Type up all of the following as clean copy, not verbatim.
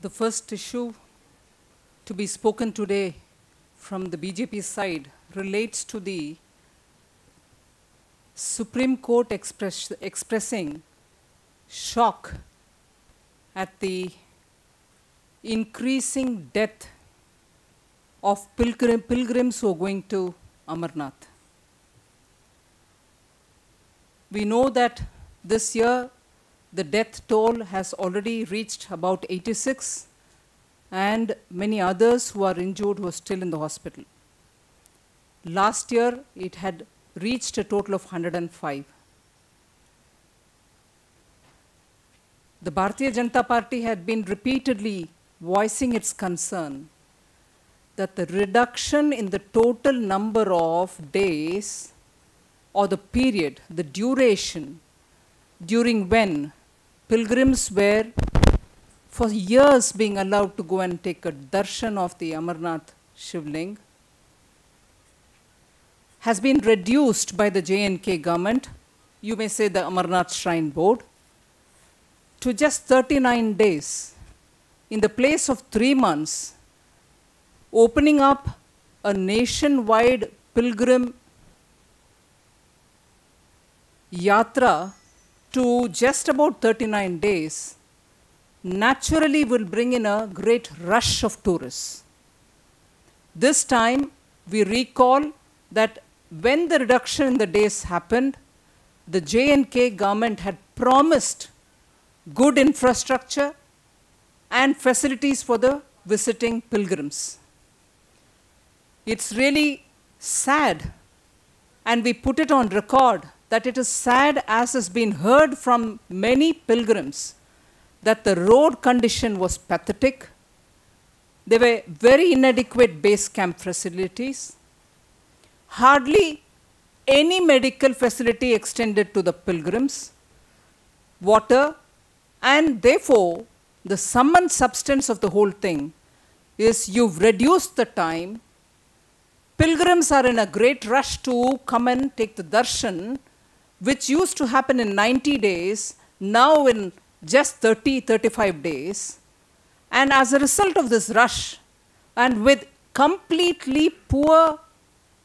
The first issue to be spoken today from the BJP side relates to the Supreme Court expressing shock at the increasing death of pilgrims who are going to Amarnath. We know that this year the death toll has already reached about 86, and many others who are injured who are still in the hospital. Last year, it had reached a total of 105. The Bharatiya Janata Party had been repeatedly voicing its concern that the reduction in the total number of days or the period, the duration during when pilgrims were for years being allowed to go and take a darshan of the Amarnath Shivling has been reduced by the J&K government, you may say the Amarnath Shrine Board, to just 39 days in the place of 3 months, opening up a nationwide pilgrim yatra to just about 39 days, naturally will bring in a great rush of tourists. This time, we recall that when the reduction in the days happened, the J&K government had promised good infrastructure and facilities for the visiting pilgrims. It's really sad, and we put it on record, that it is sad, as has been heard from many pilgrims, that the road condition was pathetic. There were very inadequate base camp facilities, hardly any medical facility extended to the pilgrims, water, and therefore the sum and substance of the whole thing is you've reduced the time. Pilgrims are in a great rush to come and take the darshan, which used to happen in 90 days, now in just 35 days. And as a result of this rush, and with completely poor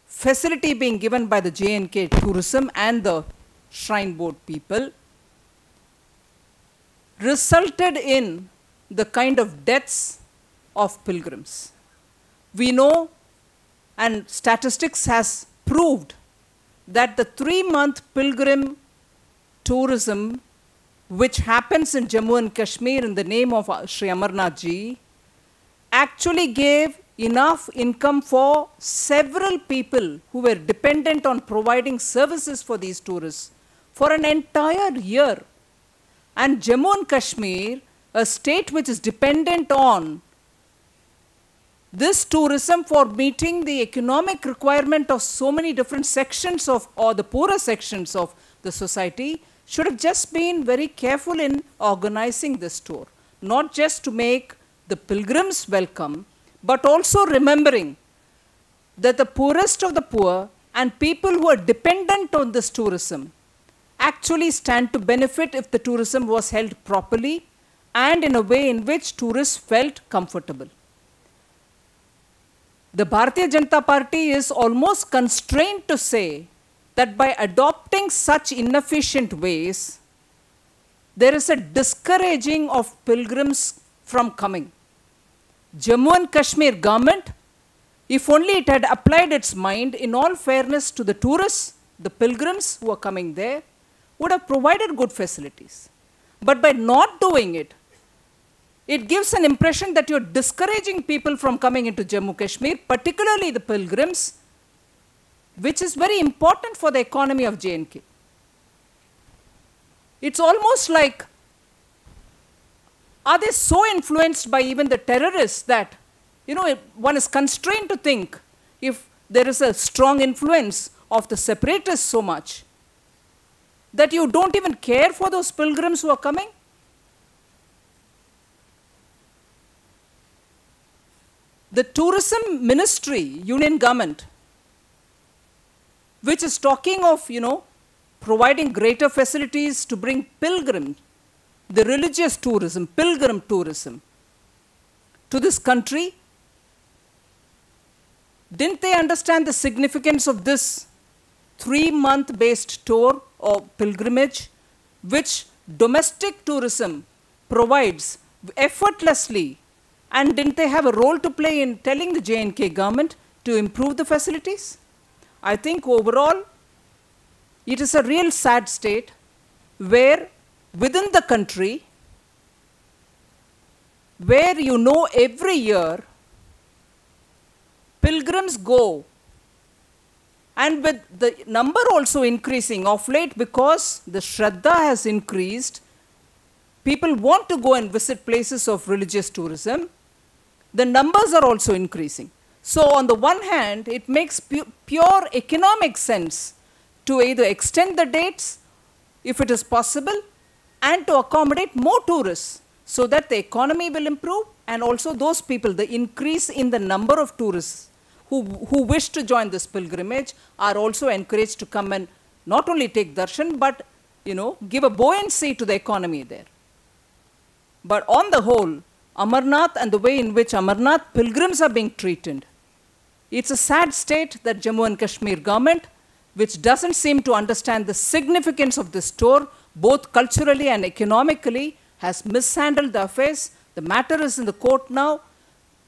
facility being given by the J&K tourism and the Shrine Board people, resulted in the kind of deaths of pilgrims. We know, and statistics has proved, that the 3-month pilgrim tourism, which happens in Jammu and Kashmir in the name of Sri Amarnath Ji, actually gave enough income for several people who were dependent on providing services for these tourists for an entire year. And Jammu and Kashmir, a state which is dependent on this tourism for meeting the economic requirement of so many different sections of, or the poorer sections of the society, should have just been very careful in organizing this tour. Not just to make the pilgrims welcome, but also remembering that the poorest of the poor and people who are dependent on this tourism actually stand to benefit if the tourism was held properly and in a way in which tourists felt comfortable. The Bharatiya Janata Party is almost constrained to say that by adopting such inefficient ways, there is a discouraging of pilgrims from coming. Jammu and Kashmir government, if only it had applied its mind in all fairness to the tourists, the pilgrims who are coming there, would have provided good facilities. But by not doing it, it gives an impression that you're discouraging people from coming into Jammu Kashmir, particularly the pilgrims, which is very important for the economy of J&K. It's almost like, are they so influenced by even the terrorists that, you know, one is constrained to think, if there is a strong influence of the separatists so much, that you don't even care for those pilgrims who are coming? The tourism ministry, union government, which is talking of, you know, providing greater facilities to bring pilgrims, the religious tourism, pilgrim tourism, to this country, didn't they understand the significance of this 3-month based tour or pilgrimage, which domestic tourism provides effortlessly? And didn't they have a role to play in telling the J&K government to improve the facilities? I think overall, it is a real sad state where within the country, where you know every year, pilgrims go, and with the number also increasing of late because the Shraddha has increased, people want to go and visit places of religious tourism, the numbers are also increasing. So on the one hand, it makes pure economic sense to either extend the dates, if it is possible, and to accommodate more tourists so that the economy will improve, and also those people, the increase in the number of tourists who wish to join this pilgrimage are also encouraged to come and not only take darshan, but give a buoyancy to the economy there. But on the whole, Amarnath and the way in which Amarnath pilgrims are being treated, it's a sad state that Jammu and Kashmir government, which doesn't seem to understand the significance of this tour, both culturally and economically, has mishandled the affairs. The matter is in the court now.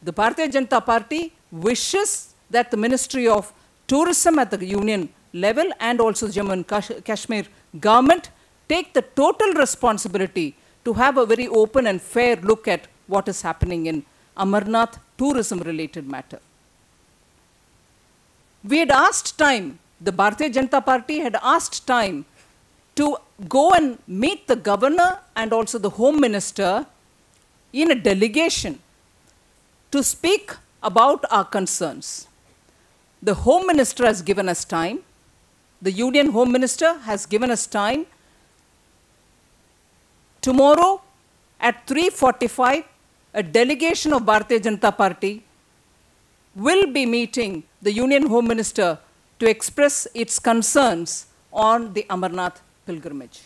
The Bharatiya Janata Party wishes that the Ministry of Tourism at the union level and also Jammu and Kashmir government take the total responsibility to have a very open and fair look at what is happening in Amarnath tourism-related matter. We had asked time, the Bharatiya Janata Party had asked time to go and meet the governor and also the home minister in a delegation to speak about our concerns. The home minister has given us time. The union home minister has given us time. Tomorrow at 3:45, a delegation of Bharatiya Janata Party will be meeting the union home minister to express its concerns on the Amarnath pilgrimage.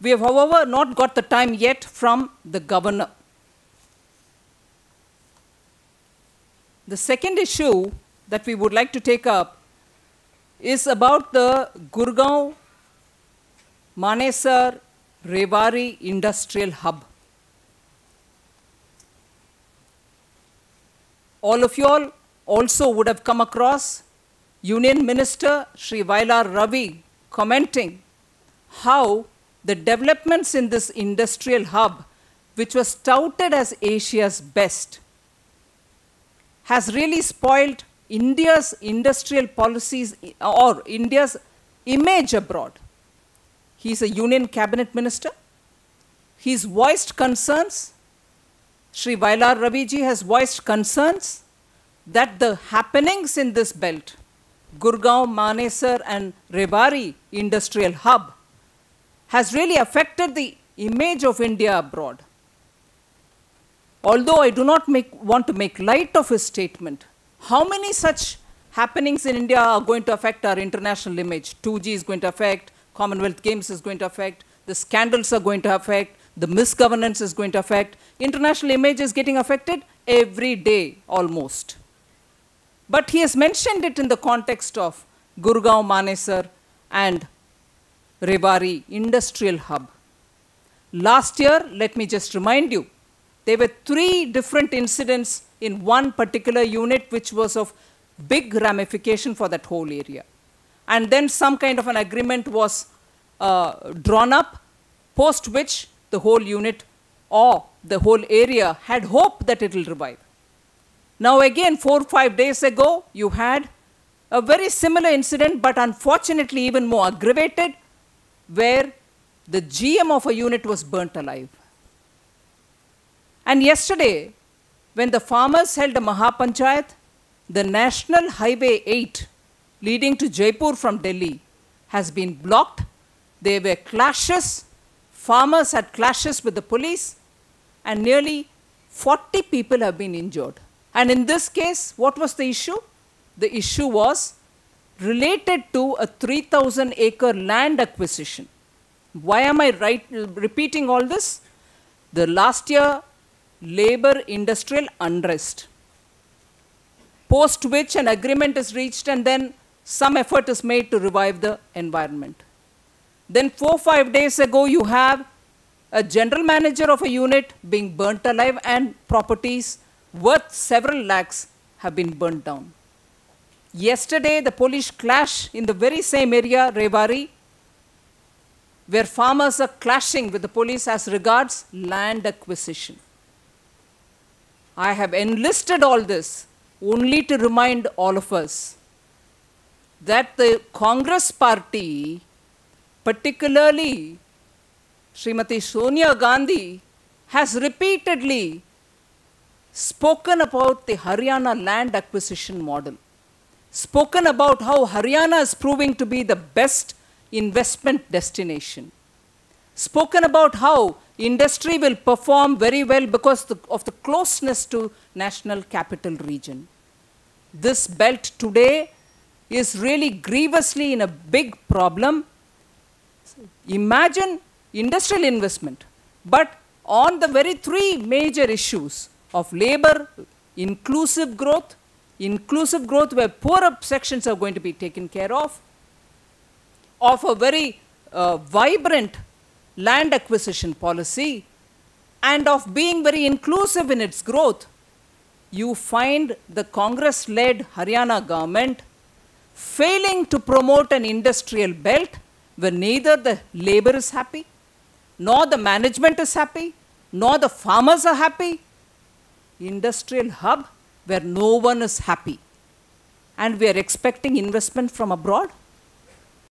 We have, however, not got the time yet from the governor. The second issue that we would like to take up is about the Gurgaon Manesar Rewari Industrial Hub. All of you all also would have come across Union Minister Shri Vailar Ravi commenting how the developments in this industrial hub, which was touted as Asia's best, has really spoiled India's industrial policies or India's image abroad. He's a union cabinet minister. He's voiced concerns. Shri Vailar Ravi ji has voiced concerns that the happenings in this belt, Gurgaon, Manesar and Rewari industrial hub, has really affected the image of India abroad. Although I do not want to make light of his statement, how many such happenings in India are going to affect our international image? 2G is going to affect, Commonwealth Games is going to affect, the scandals are going to affect, the misgovernance is going to affect. International image is getting affected every day almost. But he has mentioned it in the context of Gurgaon, Manesar and Rewari Industrial Hub. Last year, let me just remind you, there were 3 different incidents in one particular unit which was of big ramification for that whole area. And then some kind of an agreement was drawn up, post which the whole unit or the whole area had hope that it will revive. Now again, 4 or 5 days ago, you had a very similar incident, but unfortunately even more aggravated, where the GM of a unit was burnt alive. And yesterday, when the farmers held a Mahapanchayat, the National Highway 8 leading to Jaipur from Delhi has been blocked. There were clashes. Farmers had clashes with the police, and nearly 40 people have been injured. And in this case, what was the issue? The issue was related to a 3,000-acre land acquisition. Why am I repeating all this? The last year labor industrial unrest, post which an agreement is reached and then some effort is made to revive the environment. Then 4-5 days ago, you have a general manager of a unit being burnt alive and properties worth several lakhs have been burnt down. Yesterday, the police clash in the very same area, Rewari, where farmers are clashing with the police as regards land acquisition. I have enlisted all this only to remind all of us that the Congress party, particularly Srimati Sonia Gandhi, has repeatedly spoken about the Haryana land acquisition model, spoken about how Haryana is proving to be the best investment destination, spoken about how industry will perform very well because of the closeness to national capital region. This belt today is really grievously in a big problem. Imagine industrial investment, but on the very three major issues of labor, inclusive growth where poorer sections are going to be taken care of a very vibrant land acquisition policy, and of being very inclusive in its growth, you find the Congress-led Haryana government failing to promote an industrial belt where neither the labor is happy, nor the management is happy, nor the farmers are happy. Industrial hub where no one is happy. And we are expecting investment from abroad.